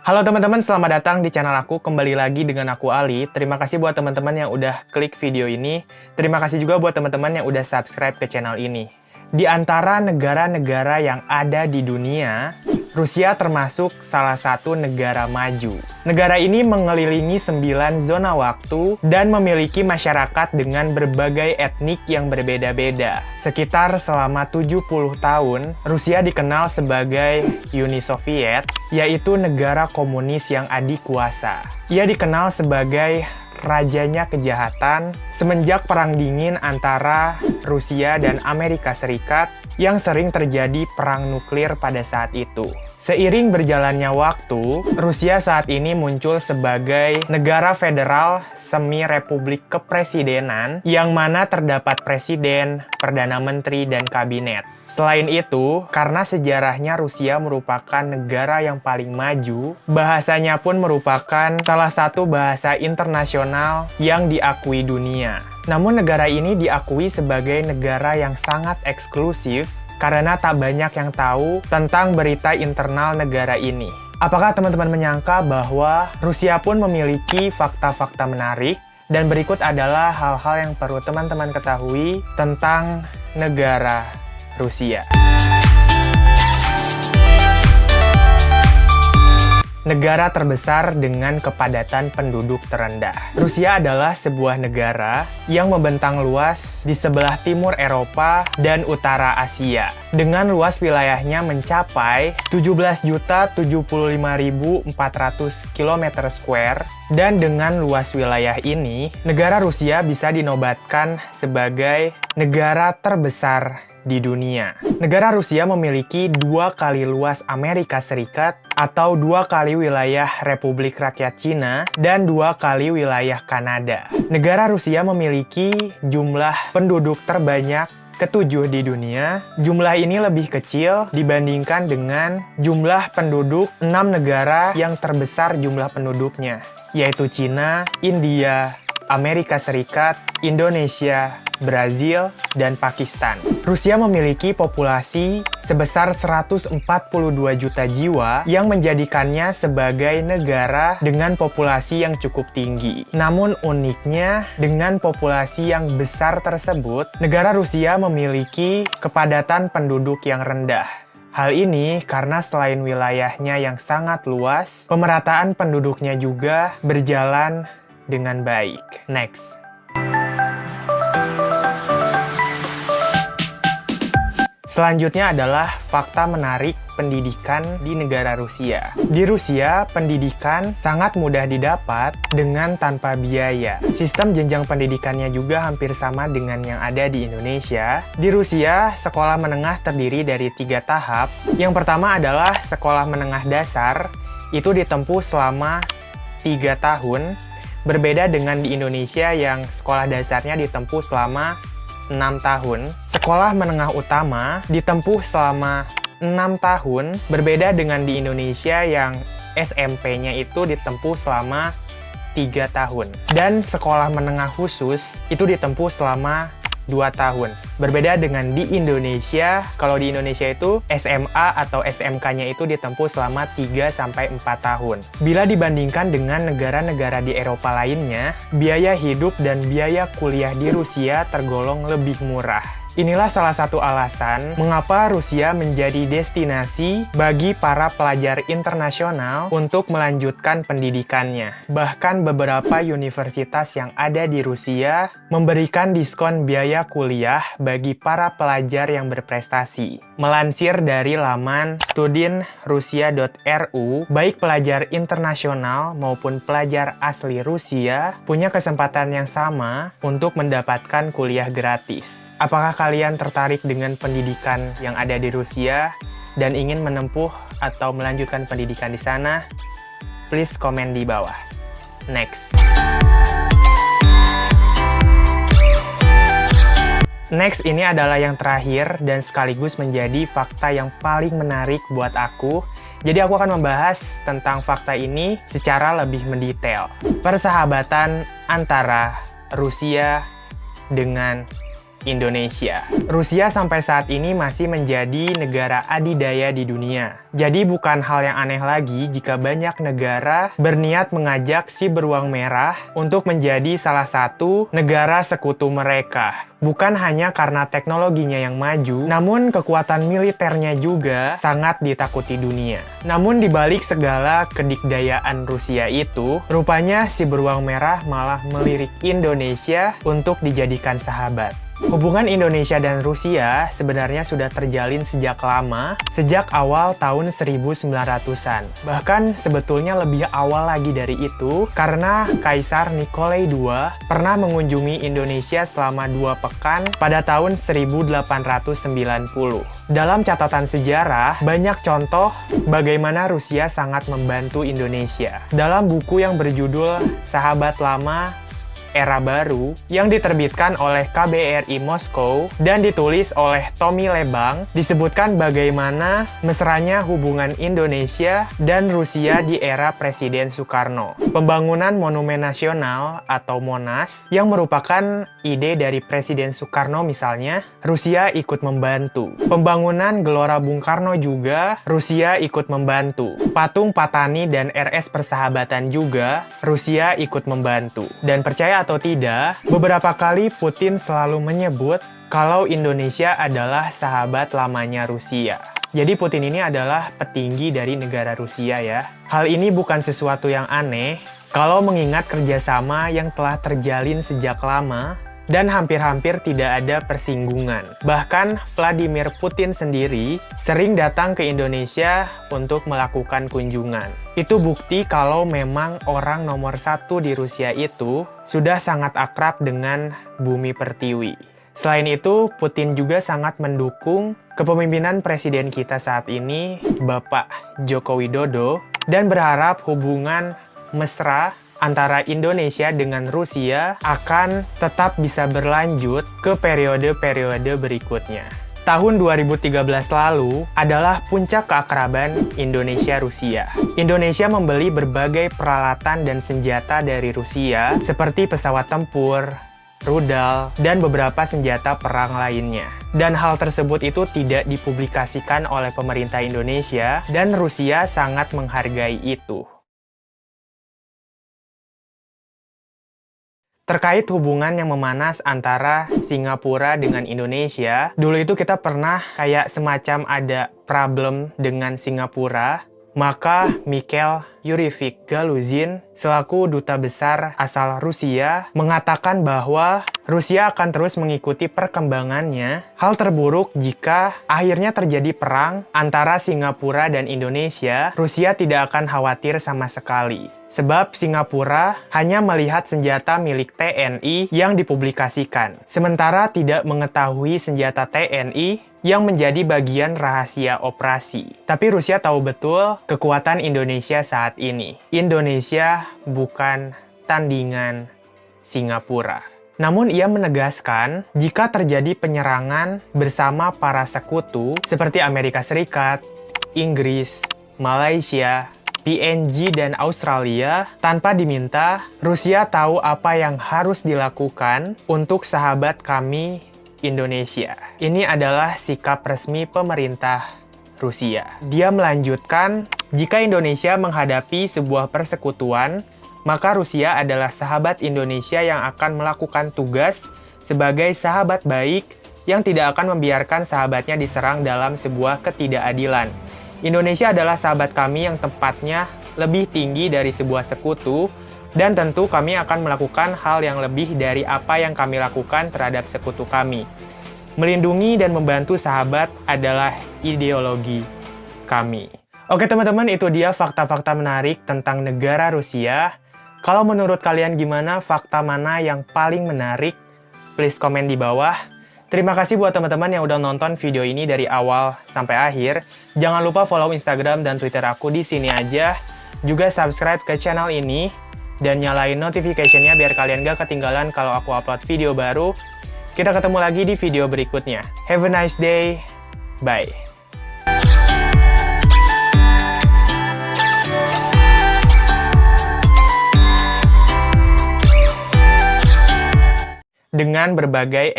Halo teman-teman, selamat datang di channel aku. Kembali lagi dengan aku Ali. Terima kasih buat teman-teman yang udah klik video ini. Terima kasih juga buat teman-teman yang udah subscribe ke channel ini. Di antara negara-negara yang ada di dunia, Rusia termasuk salah satu negara maju. Negara ini mengelilingi 9 zona waktu dan memiliki masyarakat dengan berbagai etnik yang berbeda-beda. Sekitar selama 70 tahun, Rusia dikenal sebagai Uni Soviet, yaitu negara komunis yang adikuasa. Ia dikenal sebagai rajanya kejahatan semenjak Perang Dingin antara Rusia dan Amerika Serikat yang sering terjadi perang nuklir pada saat itu. Seiring berjalannya waktu, Rusia saat ini muncul sebagai negara federal semi-republik kepresidenan yang mana terdapat presiden, perdana menteri, dan kabinet. Selain itu, karena sejarahnya Rusia merupakan negara yang paling maju, bahasanya pun merupakan salah satu bahasa internasional yang diakui dunia. Namun negara ini diakui sebagai negara yang sangat eksklusif karena tak banyak yang tahu tentang berita internal negara ini. Apakah teman-teman menyangka bahwa Rusia pun memiliki fakta-fakta menarik? Dan berikut adalah hal-hal yang perlu teman-teman ketahui tentang negara Rusia. Negara terbesar dengan kepadatan penduduk terendah. Rusia adalah sebuah negara yang membentang luas di sebelah timur Eropa dan utara Asia. Dengan luas wilayahnya mencapai 17.075.400 km², dan dengan luas wilayah ini, negara Rusia bisa dinobatkan sebagai negara terbesar di dunia. Negara Rusia memiliki 2 kali luas Amerika Serikat atau 2 kali wilayah Republik Rakyat Cina dan 2 kali wilayah Kanada. Negara Rusia memiliki jumlah penduduk terbanyak ke-7 di dunia. Jumlah ini lebih kecil dibandingkan dengan jumlah penduduk 6 negara yang terbesar jumlah penduduknya, yaitu Cina, India, Amerika Serikat, Indonesia, Brazil, dan Pakistan. Rusia memiliki populasi sebesar 142 juta jiwa yang menjadikannya sebagai negara dengan populasi yang cukup tinggi. Namun uniknya, dengan populasi yang besar tersebut, negara Rusia memiliki kepadatan penduduk yang rendah. Hal ini karena selain wilayahnya yang sangat luas, pemerataan penduduknya juga berjalan dengan baik. Next. Selanjutnya adalah fakta menarik pendidikan di negara Rusia. Di Rusia, pendidikan sangat mudah didapat dengan tanpa biaya. Sistem jenjang pendidikannya juga hampir sama dengan yang ada di Indonesia. Di Rusia, sekolah menengah terdiri dari 3 tahap. Yang pertama adalah sekolah menengah dasar, itu ditempuh selama 3 tahun. Berbeda dengan di Indonesia yang sekolah dasarnya ditempuh selama 6 tahun. Sekolah menengah utama ditempuh selama 6 tahun, berbeda dengan di Indonesia yang SMP-nya itu ditempuh selama 3 tahun. Dan sekolah menengah khusus itu ditempuh selama 2 tahun. Berbeda dengan di Indonesia, kalau di Indonesia itu SMA atau SMK-nya itu ditempuh selama 3-4 tahun. Bila dibandingkan dengan negara-negara di Eropa lainnya, biaya hidup dan biaya kuliah di Rusia tergolong lebih murah. Inilah salah satu alasan mengapa Rusia menjadi destinasi bagi para pelajar internasional untuk melanjutkan pendidikannya. Bahkan beberapa universitas yang ada di Rusia memberikan diskon biaya kuliah bagi para pelajar yang berprestasi. Melansir dari laman studinrusia.ru, baik pelajar internasional maupun pelajar asli Rusia punya kesempatan yang sama untuk mendapatkan kuliah gratis. Apakah kalian tertarik dengan pendidikan yang ada di Rusia dan ingin menempuh atau melanjutkan pendidikan di sana? Please komen di bawah. Next. Next, ini adalah yang terakhir dan sekaligus menjadi fakta yang paling menarik buat aku. Jadi aku akan membahas tentang fakta ini secara lebih mendetail. Persahabatan antara Rusia dengan Indonesia. Rusia sampai saat ini masih menjadi negara adidaya di dunia. Jadi bukan hal yang aneh lagi jika banyak negara berniat mengajak si beruang merah untuk menjadi salah satu negara sekutu mereka. Bukan hanya karena teknologinya yang maju, namun kekuatan militernya juga sangat ditakuti dunia. Namun dibalik segala kedikdayaan Rusia itu, rupanya si beruang merah malah melirik Indonesia untuk dijadikan sahabat. Hubungan Indonesia dan Rusia sebenarnya sudah terjalin sejak lama, sejak awal tahun 1900-an. Bahkan sebetulnya lebih awal lagi dari itu, karena Kaisar Nikolai II pernah mengunjungi Indonesia selama 2 pekan pada tahun 1890. Dalam catatan sejarah, banyak contoh bagaimana Rusia sangat membantu Indonesia. Dalam buku yang berjudul Sahabat Lama Era Baru yang diterbitkan oleh KBRI Moskow dan ditulis oleh Tommy Lebang, disebutkan bagaimana mesranya hubungan Indonesia dan Rusia di era Presiden Soekarno. Pembangunan Monumen Nasional atau Monas yang merupakan ide dari Presiden Soekarno misalnya, Rusia ikut membantu. Pembangunan Gelora Bung Karno juga Rusia ikut membantu. Patung Patani dan RS Persahabatan juga Rusia ikut membantu. Dan percaya atau tidak, beberapa kali Putin selalu menyebut kalau Indonesia adalah sahabat lamanya Rusia. Jadi Putin ini adalah petinggi dari negara Rusia ya. Hal ini bukan sesuatu yang aneh kalau mengingat kerjasama yang telah terjalin sejak lama dan hampir-hampir tidak ada persinggungan. Bahkan Vladimir Putin sendiri sering datang ke Indonesia untuk melakukan kunjungan. Itu bukti kalau memang orang nomor 1 di Rusia itu sudah sangat akrab dengan Bumi Pertiwi. Selain itu, Putin juga sangat mendukung kepemimpinan presiden kita saat ini, Bapak Joko Widodo, dan berharap hubungan mesra antara Indonesia dengan Rusia akan tetap bisa berlanjut ke periode-periode berikutnya. Tahun 2013 lalu adalah puncak keakraban Indonesia-Rusia. Indonesia membeli berbagai peralatan dan senjata dari Rusia seperti pesawat tempur, rudal, dan beberapa senjata perang lainnya. Dan hal tersebut itu tidak dipublikasikan oleh pemerintah Indonesia dan Rusia sangat menghargai itu. Terkait hubungan yang memanas antara Singapura dengan Indonesia, dulu itu kita pernah kayak semacam ada problem dengan Singapura, maka Mikhail Yurievich Galuzin selaku duta besar asal Rusia mengatakan bahwa Rusia akan terus mengikuti perkembangannya. Hal terburuk jika akhirnya terjadi perang antara Singapura dan Indonesia, Rusia tidak akan khawatir sama sekali. Sebab Singapura hanya melihat senjata milik TNI yang dipublikasikan, sementara tidak mengetahui senjata TNI yang menjadi bagian rahasia operasi. Tapi Rusia tahu betul kekuatan Indonesia saat ini. Indonesia bukan tandingan Singapura. Namun ia menegaskan jika terjadi penyerangan bersama para sekutu seperti Amerika Serikat, Inggris, Malaysia, PNG, dan Australia, tanpa diminta, Rusia tahu apa yang harus dilakukan untuk sahabat kami Indonesia. Ini adalah sikap resmi pemerintah Rusia. Dia melanjutkan, jika Indonesia menghadapi sebuah persekutuan, maka Rusia adalah sahabat Indonesia yang akan melakukan tugas sebagai sahabat baik yang tidak akan membiarkan sahabatnya diserang dalam sebuah ketidakadilan. Indonesia adalah sahabat kami yang tempatnya lebih tinggi dari sebuah sekutu, dan tentu kami akan melakukan hal yang lebih dari apa yang kami lakukan terhadap sekutu kami. Melindungi dan membantu sahabat adalah ideologi kami. Oke teman-teman, itu dia fakta-fakta menarik tentang negara Rusia. Kalau menurut kalian gimana, fakta mana yang paling menarik? Please komen di bawah. Terima kasih buat teman-teman yang udah nonton video ini dari awal sampai akhir. Jangan lupa follow Instagram dan Twitter aku di sini aja. Juga subscribe ke channel ini dan nyalain notification-nya biar kalian gak ketinggalan kalau aku upload video baru. Kita ketemu lagi di video berikutnya. Have a nice day. Bye. dengan berbagai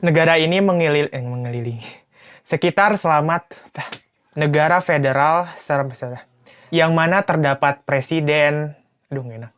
negara ini mengelilingi sekitar negara federal yang mana terdapat presiden, nggak enak.